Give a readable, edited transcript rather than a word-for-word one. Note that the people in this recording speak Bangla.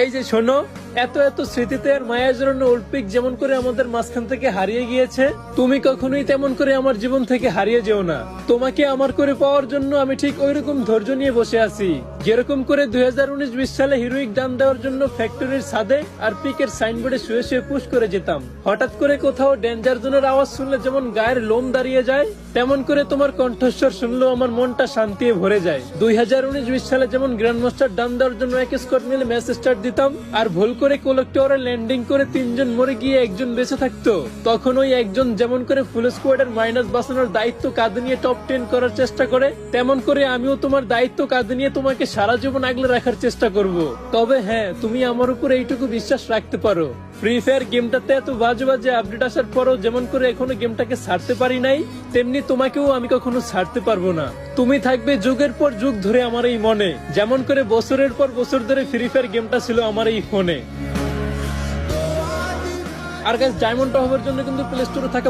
এই যে শোনো, এত এত স্মৃতিতে আর মায়ার জন্য অলিম্পিক যেমন করে আমাদের মাঝখান থেকে হারিয়ে গিয়েছে, তুমি কখনোই তেমন করে আমার জীবন থেকে হারিয়ে যেও না। তোমাকে আমার করে পাওয়ার জন্য আমি ঠিক ওইরকম ধৈর্য নিয়ে বসে আছি, যেরকম করে 2019-20 সালে হিরোইক দান দেওয়ার জন্য ফ্যাক্টরির ছাদে আর পিকের সাইনবোর্ডে শুয়ে শুয়ে পুশ করে যেতাম। হঠাৎ করে কোথাও ডেঞ্জার জোনের আওয়াজ শুনলে যেমন গায়ের লোম দাঁড়িয়ে যায়, তেমন করে তোমার কণ্ঠস্বর শুনলেও আমার মনটা শান্তিতে ভরে যায়। 2019-20 সালে যেমন গ্র্যান্ড মাস্টার ডান দেওয়ার জন্য এক স্কোয়াড মিলে ম্যাচ স্টার্ট দিতাম, আর ভুল করে কোলেক্টরে ল্যান্ডিং করে 3 জন মরে গিয়ে একজন বেঁচে থাকতো, তখন ওই একজন যেমন করে ফুল স্কোয়াডের মাইনাস বাঁচানোর দায়িত্ব কাঁধে নিয়ে টপ 10 করার চেষ্টা করে, তেমন করে আমিও তোমার দায়িত্ব কাঁধে নিয়ে তোমাকে সারা জীবন আগলে রাখার চেষ্টা করব। তবে হ্যাঁ, তুমি আমার উপর এইটুকু বিশ্বাস রাখতে পারো, ফ্রি ফায়ার গেমটাতে এত বাজে বাজে আপডেট আসার পরও যেমন করে এখনো গেমটাকে ছাড়তে পারি নাই, তেমনি তোমাকেও আমি কখনো ছাড়তে পারবো না। তুমি থাকবে যুগের পর যুগ ধরে আমার এই মনে, যেমন করে বছরের পর বছর ধরে ফ্রি ফায়ার গেমটা ছিল আমার এই ফোনে। আর গাইস, ডায়মন্ড হওয়ার জন্য কিন্তু প্লে স্টোরে থাকা